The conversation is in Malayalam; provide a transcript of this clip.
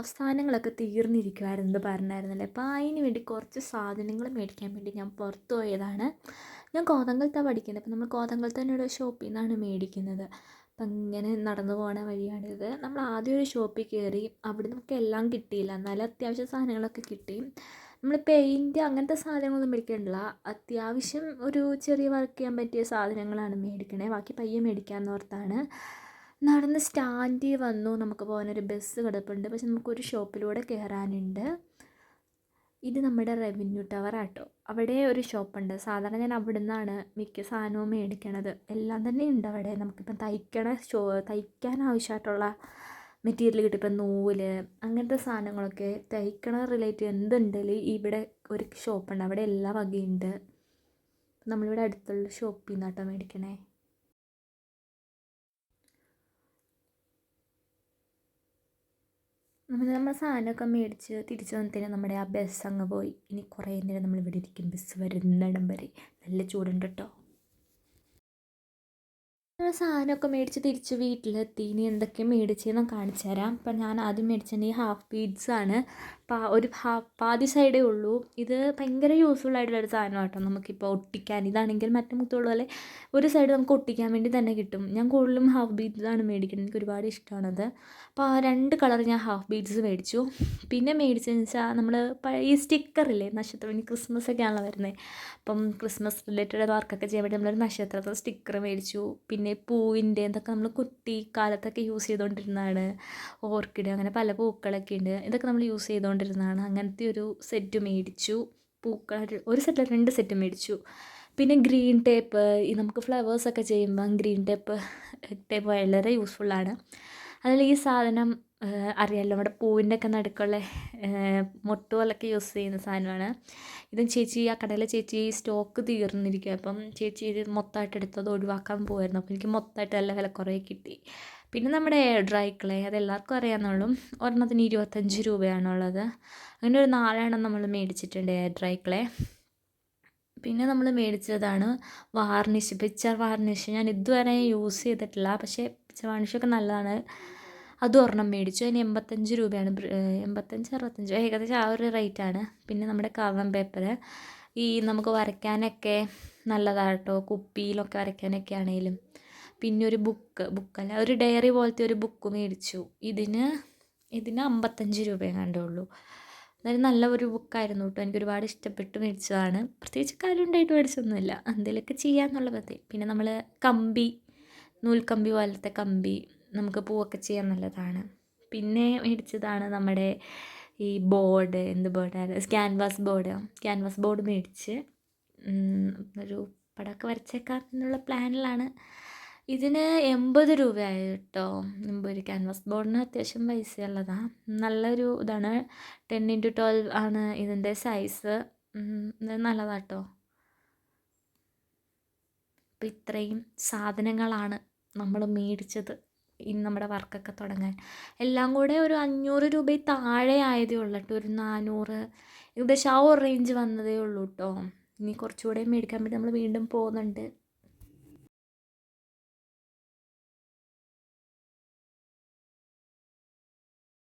ക്രാഫ്റ്റ് സാധനങ്ങളൊക്കെ തീർന്നിരിക്കുമായിരുന്നു പറഞ്ഞായിരുന്നല്ലോ. അപ്പോൾ അതിന് വേണ്ടി കുറച്ച് സാധനങ്ങൾ മേടിക്കാൻ വേണ്ടി ഞാൻ പുറത്ത് പോയതാണ്. ഞാൻ കോതങ്കലത്താണ് പഠിക്കുന്നത്. അപ്പോൾ നമ്മൾ കോതങ്കലത്ത് തന്നെ ഒരു ഷോപ്പിൽ നിന്നാണ് മേടിക്കുന്നത്. അപ്പം ഇങ്ങനെ നടന്നു പോകുന്ന വഴിയാണിത്. നമ്മൾ ആദ്യം ഒരു ഷോപ്പിൽ കയറി. അവിടെ നമുക്ക് എല്ലാം കിട്ടിയില്ല, എന്നാലും അത്യാവശ്യം സാധനങ്ങളൊക്കെ കിട്ടി. നമ്മൾ പെയിൻറ്റ് അങ്ങനത്തെ സാധനങ്ങളൊന്നും മേടിക്കണില്ല. അത്യാവശ്യം ഒരു ചെറിയ വർക്ക് ചെയ്യാൻ പറ്റിയ സാധനങ്ങളാണ് മേടിക്കണേ. ബാക്കി പയ്യെ മേടിക്കാമെന്ന് ഓർത്താണ്. നടന്ന് സ്റ്റാൻഡിൽ വന്നു. നമുക്ക് പോകാനൊരു ബസ് കിടപ്പുണ്ട്, പക്ഷെ നമുക്കൊരു ഷോപ്പിലൂടെ കയറാനുണ്ട്. ഇത് നമ്മുടെ റവന്യൂ ടവർ ആട്ടോ. അവിടെ ഒരു ഷോപ്പുണ്ട്. സാധാരണ ഞാൻ അവിടെ നിന്നാണ് മിക്ക സാധനവും മേടിക്കണത്. എല്ലാം തന്നെ ഉണ്ട് അവിടെ. നമുക്കിപ്പം തയ്ക്കാൻ ആവശ്യമായിട്ടുള്ള മെറ്റീരിയൽ കിട്ടും. ഇപ്പം നൂല് അങ്ങനത്തെ സാധനങ്ങളൊക്കെ തയ്ക്കണ റിലേറ്റീവ് എന്തുണ്ടെങ്കിലും ഇവിടെ ഒരു ഷോപ്പുണ്ട്. അവിടെ എല്ലാ വകയുണ്ട്. നമ്മളിവിടെ അടുത്തുള്ള ഷോപ്പിൽ നിന്നാട്ടോ മേടിക്കണേ. നമ്മൾ സാധനമൊക്കെ മേടിച്ച് തിരിച്ചു വന്നതിന് നമ്മുടെ ആ ബസ് അങ്ങ് പോയി. ഇനി കുറേ നേരം നമ്മളിവിടെ ഇരിക്കും, ബസ് വരുന്നിടം വരെ. നല്ല ചൂടുണ്ട് കേട്ടോ. സാധനമൊക്കെ മേടിച്ച് തിരിച്ച് വീട്ടിലെത്തി. ഇനി എന്തൊക്കെ മേടിച്ചതെന്ന് കാണിച്ചു തരാം. അപ്പം ഞാൻ ആദ്യം മേടിച്ചത് ഈ ഹാഫ് ബീഡ്സാണ്. ഒരു പാതി സൈഡേ ഉള്ളൂ. ഇത് ഭയങ്കര യൂസ്ഫുൾ ആയിട്ടുള്ളൊരു സാധനം കേട്ടോ. നമുക്കിപ്പോൾ ഒട്ടിക്കാൻ, ഇതാണെങ്കിൽ മറ്റേ മുത്തുള്ള പോലെ ഒരു സൈഡ് നമുക്ക് ഒട്ടിക്കാൻ വേണ്ടി തന്നെ കിട്ടും. ഞാൻ കൂടുതലും ഹാഫ് ബീഡ്സാണ് മേടിക്കുന്നത്. എനിക്ക് ഒരുപാട് ഇഷ്ടമാണത്. അപ്പോൾ ആ 2 കളർ ഞാൻ ഹാഫ് ബീഡ്സ് മേടിച്ചു. പിന്നെ മേടിച്ചതെന്ന് വെച്ചാൽ നമ്മൾ ഈ സ്റ്റിക്കറില്ലേ, നക്ഷത്രം. ഇനി ക്രിസ്മസൊക്കെയാണല്ലോ വരുന്നത്. അപ്പം ക്രിസ്മസ് റിലേറ്റഡ് വർക്കൊക്കെ ചെയ്യാൻ വേണ്ടി നമ്മളൊരു നക്ഷത്രത്തെ സ്റ്റിക്കർ മേടിച്ചു. പിന്നെ പൂവിൻ്റെ എന്തൊക്കെ നമ്മൾ കുട്ടിക്കാലത്തൊക്കെ യൂസ് ചെയ്തുകൊണ്ടിരുന്നതാണ്. ഓർക്കിഡ്, അങ്ങനെ പല പൂക്കളൊക്കെ ഉണ്ട്. ഇതൊക്കെ നമ്മൾ യൂസ് ചെയ്തുകൊണ്ടിരുന്നതാണ്. അങ്ങനത്തെ ഒരു സെറ്റ് മേടിച്ചു. പൂക്കൾ ഒരു സെറ്റ് 2 സെറ്റ് മേടിച്ചു. പിന്നെ ഗ്രീൻ ടേപ്പ്, ഈ നമുക്ക് ഫ്ലവേഴ്സൊക്കെ ചെയ്യുമ്പം ഗ്രീൻ ടേപ്പ് വളരെ യൂസ്ഫുള്ളാണ്. അതിൽ ഈ സാധനം അറിയാമല്ലോ, നമ്മുടെ പൂവിൻ്റെ ഒക്കെ നടുക്കുള്ള മൊട്ട് പോലൊക്കെ യൂസ് ചെയ്യുന്ന സാധനമാണ്. ഇതും ചേച്ചി, ആ കടയിലെ ചേച്ചി സ്റ്റോക്ക് തീർന്നിരിക്കുക. അപ്പം ചേച്ചി ഇത് മൊത്തമായിട്ട് എടുത്തത് ഒഴിവാക്കാൻ പോകുമായിരുന്നു. അപ്പോൾ എനിക്ക് മൊത്തമായിട്ട് നല്ല വിലക്കുറവ് കിട്ടി. പിന്നെ നമ്മുടെ ഡ്രൈ ക്ലേ, അതെല്ലാവർക്കും അറിയാമെന്നുള്ളൂ. ഒരെണ്ണത്തിന് 25 രൂപയാണുള്ളത്. അങ്ങനെ ഒരു 4 എണ്ണം നമ്മൾ മേടിച്ചിട്ടുണ്ട് ഡ്രൈ ക്ലേ. പിന്നെ നമ്മൾ മേടിച്ചതാണ് വാർണിഷ്, പിക്ചർ വാർണിഷ്. ഞാൻ ഇതുവരെ യൂസ് ചെയ്തിട്ടില്ല, പക്ഷേ പിക്ചർ വാർണിഷൊക്കെ നല്ലതാണ്. അതും ഒരെണ്ണം മേടിച്ചു. അതിന് 85 രൂപയാണ്. 85 65 ഏകദേശം ആ ഒരു റേറ്റാണ്. പിന്നെ നമ്മുടെ കാർബൺ പേപ്പർ, ഈ നമുക്ക് വരയ്ക്കാനൊക്കെ നല്ലതാണ് കേട്ടോ. കുപ്പിയിലൊക്കെ വരയ്ക്കാനൊക്കെ ആണെങ്കിലും. പിന്നെ ഒരു ബുക്കല്ല, ഒരു ഡയറി പോലത്തെ ഒരു ബുക്ക് മേടിച്ചു. ഇതിന് 55 രൂപയെ കണ്ടുള്ളൂ. അതായത് നല്ല ഒരു ബുക്കായിരുന്നു കേട്ടോ. എനിക്ക് ഒരുപാട് ഇഷ്ടപ്പെട്ട് മേടിച്ചതാണ്. പ്രത്യേകിച്ച് കാര്യം ഉണ്ടായിട്ട് മേടിച്ചൊന്നുമില്ല, എന്തെങ്കിലുമൊക്കെ ചെയ്യാമെന്നുള്ള പദ്ധതി. പിന്നെ നമ്മൾ കമ്പി, നൂൽക്കമ്പി പോലത്തെ കമ്പി, നമുക്ക് പൂവൊക്കെ ചെയ്യാൻ നല്ലതാണ്. പിന്നെ മേടിച്ചതാണ് നമ്മുടെ ഈ ബോർഡ്, എന്ത് ബോർഡാണ്, ക്യാൻവാസ് ബോർഡ് മേടിച്ച് ഒരു പടമൊക്കെ വരച്ചേക്കാം എന്നുള്ള പ്ലാനിലാണ്. ഇതിന് 80 രൂപയായി കേട്ടോ. 80 ക്യാൻവാസ് ബോർഡിന് അത്യാവശ്യം പൈസയുള്ളതാണ്. നല്ലൊരു ഇതാണ്. 10x12 ആണ് ഇതിൻ്റെ സൈസ്. നല്ലതാണ് കേട്ടോ. അപ്പോൾ ഇത്രയും സാധനങ്ങളാണ് നമ്മൾ മേടിച്ചത് ഇനി നമ്മുടെ വർക്കൊക്കെ തുടങ്ങാൻ. എല്ലാം കൂടെ ഒരു 500 രൂപയിൽ താഴെ ആയതേ ഉള്ളൂ കേട്ടോ. ഒരു 400 ഏകദേശം ആ ഒരു റേഞ്ച് വന്നതേ ഉള്ളൂ കേട്ടോ. ഇനി കുറച്ചുകൂടെ മേടിക്കാൻ വേണ്ടി നമ്മൾ വീണ്ടും പോകുന്നുണ്ട്.